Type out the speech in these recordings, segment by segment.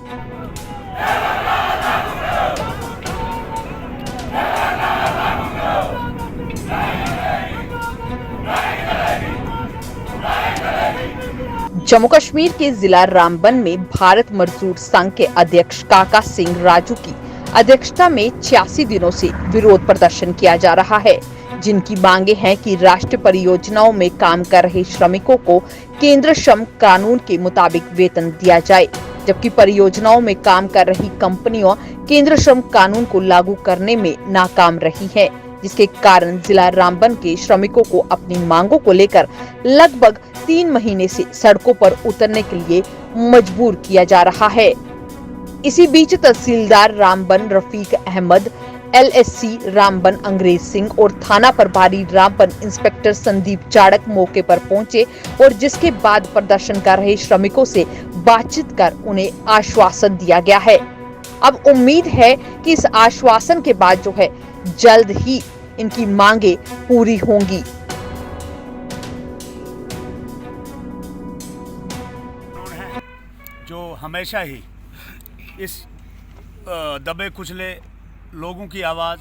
जम्मू कश्मीर के जिला रामबन में भारत मजदूर संघ के अध्यक्ष काका सिंह राजू की अध्यक्षता में 86 दिनों से विरोध प्रदर्शन किया जा रहा है, जिनकी मांगे हैं कि राष्ट्रीय परियोजनाओं में काम कर रहे श्रमिकों को केंद्र श्रम कानून के मुताबिक वेतन दिया जाए, जबकि परियोजनाओं में काम कर रही कंपनियां केंद्र श्रम कानून को लागू करने में नाकाम रही है, जिसके कारण जिला रामबन के श्रमिकों को अपनी मांगों को लेकर लगभग 3 महीने से सड़कों पर उतरने के लिए मजबूर किया जा रहा है। इसी बीच तहसीलदार रामबन रफीक अहमद, एलएससी रामबन अंग्रेज सिंह और थाना प्रभारी रामबन इंस्पेक्टर संदीप चाड़क मौके पर पहुंचे और जिसके बाद प्रदर्शन कर रहे श्रमिकों से बातचीत कर उन्हें आश्वासन दिया गया है। अब उम्मीद है कि इस आश्वासन के बाद जो है जल्द ही इनकी मांगे पूरी होंगी। जो हमेशा ही इस दबे कुचले लोगों की आवाज़,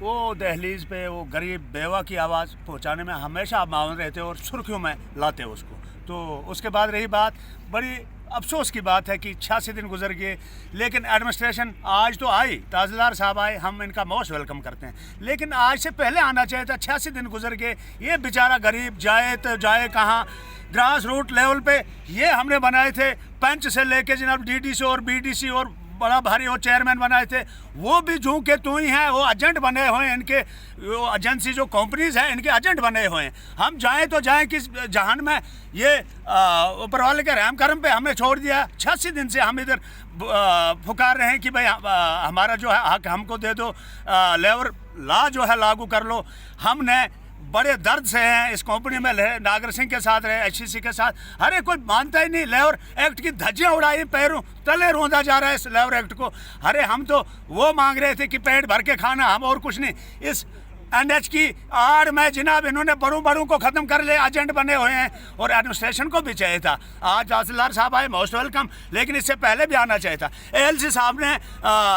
वो दहलीज पे वो गरीब बेवा की आवाज़ पहुंचाने में हमेशा मावन रहते और सुर्खियों में लाते उसको। तो उसके बाद रही बात, बड़ी अफसोस की बात है कि 86 दिन गुजर गए, लेकिन एडमिनिस्ट्रेशन आज तो आई, तहसीलदार साहब आए, हम इनका मोस्ट वेलकम करते हैं, लेकिन आज से पहले आना चाहिए था। 86 दिन गुजर गए, ये बेचारा गरीब जाए तो जाए कहाँ। ग्रास रूट लेवल पे ये हमने बनाए थे, पंच से लेके जनाब डीडीसी और बीडीसी और बड़ा भारी वो चेयरमैन बनाए थे, वो भी जू के तू ही हैं, वो एजेंट बने हुए हैं, इनके वो एजेंसी जो कंपनीज हैं इनके एजेंट बने हुए हैं। हम जाएं तो जाएं किस जहान में? ये ऊपर वाले के रहम करम पे हमें छोड़ दिया। 86 दिन से हम इधर पुकार रहे हैं कि भाई हमारा जो है हक हमको दे दो, लेबर लॉ जो है लागू कर लो। हमने बड़े दर्द से हैं, इस कंपनी में रहे, नागर सिंह के साथ रहे, एचसीसी के साथ, अरे कोई मानता ही नहीं। लेबर एक्ट की धज्जियां उड़ाई, पैरों तले रोंदा जा रहा है इस लेबर एक्ट को। अरे हम तो वो मांग रहे थे कि पेट भर के खाना, हम और कुछ नहीं। इस एनएच की आड़ में जनाब इन्होंने बड़ों को ख़त्म कर ले, एजेंट बने हुए हैं, और एडमिनिस्ट्रेशन को भी चाहिए था। आज तहसीलदार साहब आए, मोस्ट वेलकम, लेकिन इससे पहले भी आना चाहिए था। एएलसी साहब ने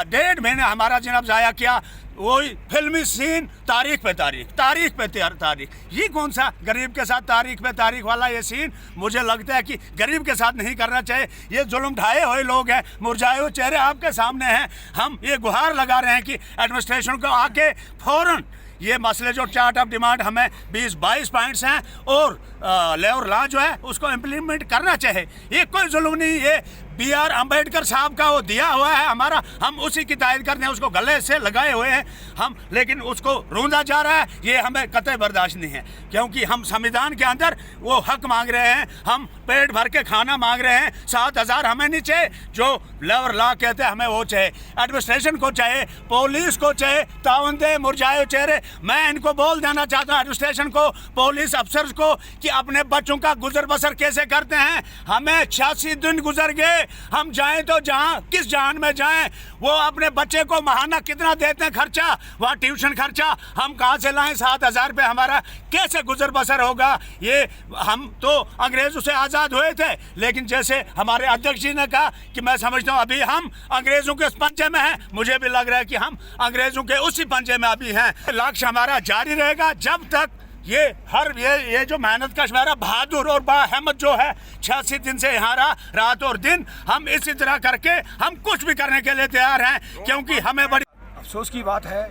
1.5 महीने हमारा जनाब ज़ाया किया। वही फिल्मी सीन, तारीख पे तारीख। ये कौन सा गरीब के साथ तारीख पे तारीख वाला ये सीन? मुझे लगता है कि गरीब के साथ नहीं करना चाहिए। ये जुल्म ढाए हुए लोग हैं, मुरझाए हुए चेहरे आपके सामने हैं। हम ये गुहार लगा रहे हैं कि एडमिनिस्ट्रेशन को आके फौरन ये मसले जो चार्ट ऑफ डिमांड हमें 20-22 पॉइंट्स हैं और लेबर लॉ जो है उसको इम्प्लीमेंट करना चाहिए। ये कोई जुल्म नहीं, ये BR अम्बेडकर साहब का वो दिया हुआ है हमारा, हम उसी की तायद करते हैं, उसको गले से लगाए हुए हैं हम, लेकिन उसको रोंदा जा रहा है। ये हमें कतई बर्दाश्त नहीं है, क्योंकि हम संविधान के अंदर वो हक मांग रहे हैं, हम पेट भर के खाना मांग रहे हैं। 7,000 हमें नहीं चाहिए, जो लेबर लॉ कहते हैं हमें वो चाहिए। एडमिनिस्ट्रेशन को चाहिए, पुलिस को चाहिए, ताउन दे मुरझाए चेहरे। मैं इनको बोल देना चाहता हूँ, एडमिनिस्ट्रेशन को, पुलिस अफसर्स को, कि अपने बच्चों का गुजर बसर कैसे करते हैं। हमें 86 दिन गुजर गए, हम जाएं तो जहां किस जहान में जाएं, वो अपने बच्चे को महाना कितना देते हैं खर्चा, वहाँ ट्यूशन खर्चा हम कहाँ से लाएं? 7,000 रुपये हमारा कैसे गुजर बसर होगा? ये हम तो अंग्रेजों से आज़ाद हुए थे, लेकिन जैसे हमारे अध्यक्ष जी ने कहा कि मैं समझता हूँ अभी हम अंग्रेजों के पंजे में हैं, मुझे भी लग रहा है कि हम अंग्रेजों के उसी पंजे में अभी हैं। लक्ष्य हमारा जारी रहेगा जब तक ये जो मेहनत का मेरा बहादुर और बाहिम्मत जो है 86 दिन से यहाँ रहा, रात और दिन, हम इसी तरह करके हम कुछ भी करने के लिए तैयार हैं, क्योंकि हमें बड़ी अफसोस की बात है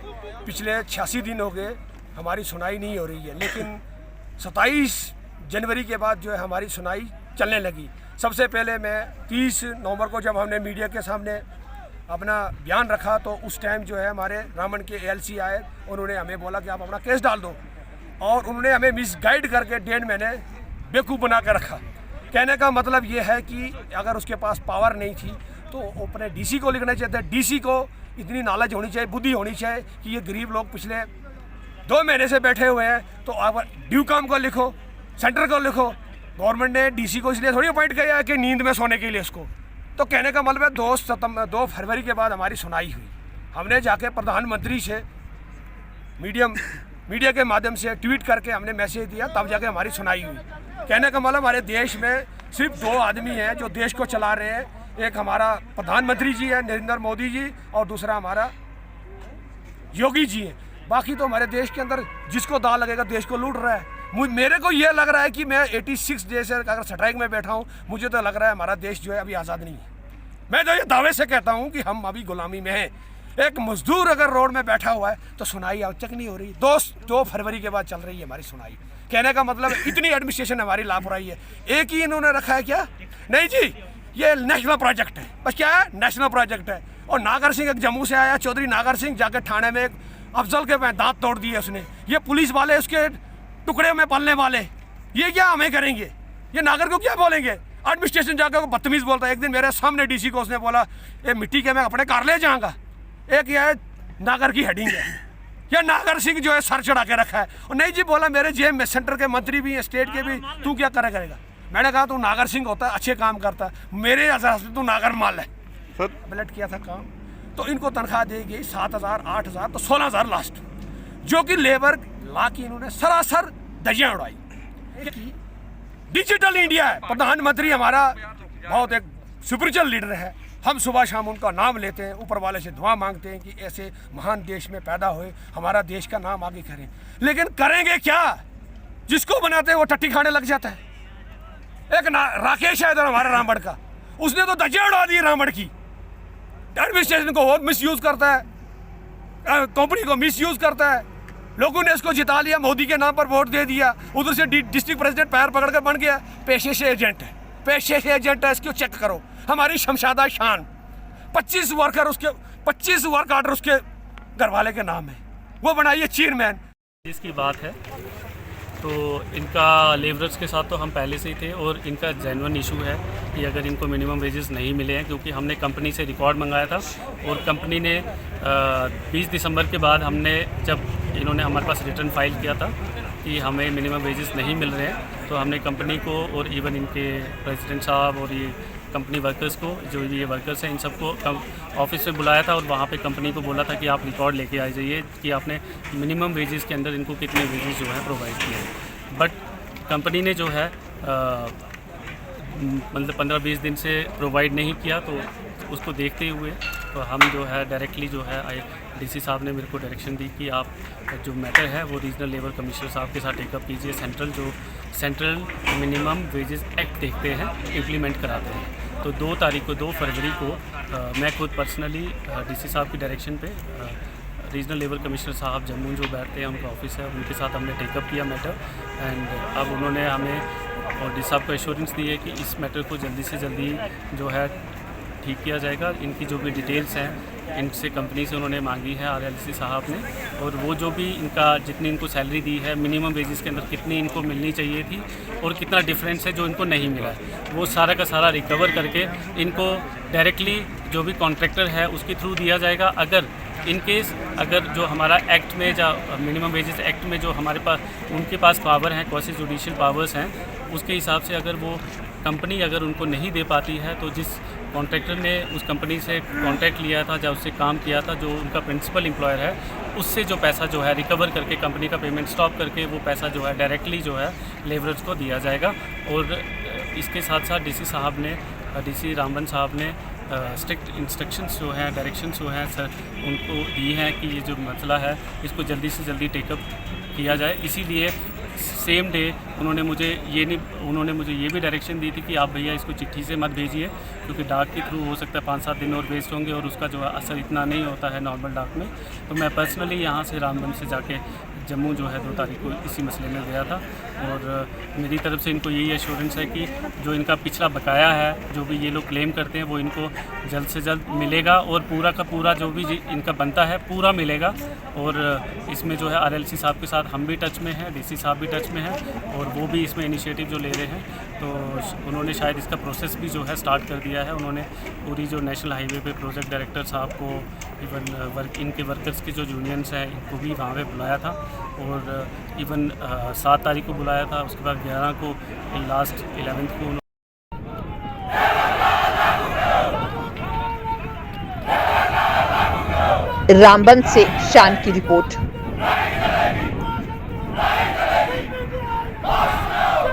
पिछले 86 दिन हो गए हमारी सुनाई नहीं हो रही है, लेकिन 27 जनवरी के बाद जो है हमारी सुनाई चलने लगी। सबसे पहले मैं 30 नवंबर को जब हमने मीडिया के सामने अपना बयान रखा, तो उस टाइम जो है हमारे रामबन के ALC आए, उन्होंने हमें बोला कि आप अपना केस डाल दो, और उन्होंने हमें मिसगाइड करके 1.5 महीने बेवकूफ़ बना कर रखा। कहने का मतलब ये है कि अगर उसके पास पावर नहीं थी तो अपने DC को लिखना चाहिए था। DC को इतनी नॉलेज होनी चाहिए, बुद्धि होनी चाहिए कि ये गरीब लोग पिछले 2 महीने से बैठे हुए हैं, तो आप ड्यूकॉम को लिखो, सेंटर को लिखो। गवर्नमेंट ने DC को इसलिए थोड़ी अपॉइंट किया है कि नींद में सोने के लिए उसको। तो कहने का मतलब है 2 फरवरी के बाद हमारी सुनाई हुई। हमने जाके प्रधानमंत्री से मीडिया के माध्यम से ट्वीट करके हमने मैसेज दिया, तब जाके हमारी सुनाई हुई। कहने का मतलब हमारे देश में सिर्फ 2 आदमी हैं जो देश को चला रहे हैं, एक हमारा प्रधानमंत्री जी है नरेंद्र मोदी जी, और दूसरा हमारा योगी जी है। बाकी तो हमारे देश के अंदर जिसको दाल लगेगा देश को लूट रहा है। मेरे को ये लग रहा है कि मैं 86 डे से अगर स्ट्राइक में बैठा हूँ, मुझे तो लग रहा है हमारा देश जो है अभी आज़ाद नहीं है। मैं तो ये दावे से कहता हूँ कि हम अभी गुलामी में हैं। एक मजदूर अगर रोड में बैठा हुआ है तो सुनाई अब तक नहीं हो रही। 2 फरवरी के बाद चल रही है हमारी सुनाई। कहने का मतलब इतनी एडमिनिस्ट्रेशन हमारी लापरवाही है। एक ही इन्होंने रखा है क्या? नहीं जी, ये नेशनल प्रोजेक्ट है। बस क्या है? नेशनल प्रोजेक्ट है। और नागर सिंह एक जम्मू से आया, चौधरी नागर सिंह, जाके थाने में एक अफजल के दांत तोड़ दिए उसने। ये पुलिस वाले उसके टुकड़े में पलने वाले, ये क्या हमें करेंगे? ये नागर को क्या बोलेंगे? एडमिनिस्ट्रेशन जाकर वो बदतमीज़ बोलता है। एक दिन मेरे सामने डीसी को उसने बोला, ये मिट्टी के मैं अपने कार ले जाऊँगा। एक यह नागर की हेडिंग है, यह नागर सिंह जो है सर चढ़ा के रखा है। और नहीं जी, बोला मेरे जेब में सेंटर के मंत्री भी हैं, स्टेट के भी, तू क्या करेगा? मैंने कहा तू नागर सिंह होता है, अच्छे काम करता है, मेरे हिसाब से तू नागर माल है। ब्लड किया था काम, तो इनको तनख्वाह दी गई 7,000, 8,000, तो 16,000 लास्ट, जो कि लेबर ला की इन्होंने सरासर धज्जियां उड़ाई। डिजिटल इंडिया है, प्रधानमंत्री हमारा बहुत एक स्पिरिचुअल लीडर है। हम सुबह शाम उनका नाम लेते हैं, ऊपर वाले से दुआ मांगते हैं कि ऐसे महान देश में पैदा हुए, हमारा देश का नाम आगे करें। लेकिन करेंगे क्या? जिसको बनाते हैं वो टट्टी खाने लग जाता है। एक राकेश है इधर हमारा रामगढ़ का, उसने तो धज्जियां उड़ा दी रामगढ़ की। एडमिनिस्ट्रेशन को और मिसयूज करता है, कंपनी को मिसयूज करता है। लोगों ने इसको जिता लिया, मोदी के नाम पर वोट दे दिया। उधर से डिस्ट्रिक्ट प्रेसिडेंट पैर पकड़ कर बन गया। पेशे से एजेंट है, पेशे से एजेंट है। इसको चेक करो, हमारी शमशादा शान 25 वर्क आर्डर उसके घरवाले के नाम है, वो बनाइए चेयरमैन। इसकी बात है तो इनका लेबरर्स के साथ तो हम पहले से ही थे, और इनका जेन्युइन इशू है कि अगर इनको मिनिमम वेजेस नहीं मिले हैं, क्योंकि हमने कंपनी से रिकॉर्ड मंगाया था, और कंपनी ने 20 दिसंबर के बाद हमने, जब इन्होंने हमारे पास रिटर्न फाइल किया था कि हमें मिनिमम वेजेस नहीं मिल रहे हैं, तो हमने कंपनी को और इवन इनके प्रेसिडेंट साहब और ये कंपनी वर्कर्स को, जो ये वर्कर्स हैं, इन सबको ऑफिस में बुलाया था, और वहाँ पे कंपनी को बोला था कि आप रिकॉर्ड लेके आ जाइए कि आपने मिनिमम वेजेस के अंदर इनको कितने वेजेस जो है प्रोवाइड किए हैं। बट कंपनी ने जो है मतलब 15-20 दिन से प्रोवाइड नहीं किया, तो उसको देखते हुए तो हम जो है डायरेक्टली जो है डीसी साहब ने मेरे को डायरेक्शन दी कि आप जो मैटर है वो रीजनल लेबर कमिश्नर साहब के साथ टेकअप कीजिए। सेंट्रल मिनिमम वेजेस एक्ट देखते हैं, इम्प्लीमेंट कराते हैं। तो 2 फरवरी को मैं खुद पर्सनली डीसी साहब की डायरेक्शन पे रीजनल लेबर कमिश्नर साहब जम्मू जो बैठते हैं, उनका ऑफिस है, उनके साथ हमने टेकअप किया मैटर। एंड अब उन्होंने हमें और डीसी साहब को एश्योरेंस दी है कि इस मैटर को जल्दी से जल्दी जो है ठीक किया जाएगा। इनकी जो भी डिटेल्स हैं इनसे कंपनी से उन्होंने मांगी है RLC साहब ने, और वो जो भी इनका जितनी इनको सैलरी दी है, मिनिमम वेजेस के अंदर कितनी इनको मिलनी चाहिए थी और कितना डिफरेंस है जो इनको नहीं मिला है, वो सारा का सारा रिकवर करके इनको डायरेक्टली जो भी कॉन्ट्रैक्टर है उसके थ्रू दिया जाएगा। अगर इन केस अगर जो हमारा एक्ट में जो मिनिमम वेजेस एक्ट में जो हमारे पास उनके पास पावर हैं, क्वासी जुडिशियल पावर्स हैं, उसके हिसाब से अगर वो कंपनी अगर उनको नहीं दे पाती है, तो जिस कॉन्ट्रैक्टर ने उस कंपनी से कॉन्ट्रैक्ट लिया था, जब उससे काम किया था, जो उनका प्रिंसिपल एम्प्लॉयर है, उससे जो पैसा जो है रिकवर करके कंपनी का पेमेंट स्टॉप करके वो पैसा जो है डायरेक्टली जो है लेबरर्स को दिया जाएगा। और इसके साथ साथ डीसी रामबन साहब ने स्ट्रिक्ट इंस्ट्रक्शंस जो हैं, डायरेक्शंस जो हैं सर उनको दी हैं कि ये जो मसला है इसको जल्दी से जल्दी टेकअप किया जाए। इसीलिए सेम डे उन्होंने मुझे ये भी डायरेक्शन दी थी कि आप भैया इसको चिट्ठी से मत भेजिए, क्योंकि डाक के थ्रू हो सकता है 5-7 दिन और वेस्ट होंगे और उसका जो असर इतना नहीं होता है नॉर्मल डाक में। तो मैं पर्सनली यहाँ से रामबन से जाके जम्मू जो है 2 तारीख को इसी मसले में गया था, और मेरी तरफ से इनको यही एश्योरेंस है कि जो इनका पिछला बकाया है, जो भी ये लोग क्लेम करते हैं, वो इनको जल्द से जल्द मिलेगा, और पूरा का पूरा जो भी इनका बनता है पूरा मिलेगा। और इसमें जो है RLC साहब के साथ हम भी टच में हैं, DC साहब भी टच में हैं, और वो भी इसमें इनिशिएटिव जो ले रहे हैं, तो उन्होंने शायद इसका प्रोसेस भी जो है स्टार्ट कर दिया है। उन्होंने पूरी जो नेशनल हाईवे पे प्रोजेक्ट डायरेक्टर साहब को, इवन इनके वर्कर्स के जो यूनियंस हैं इनको भी वहाँ पे बुलाया था, और इवन 7 तारीख को बुलाया था, उसके बाद 11 को, लास्ट 11th को। रामबन से शान की रिपोर्ट।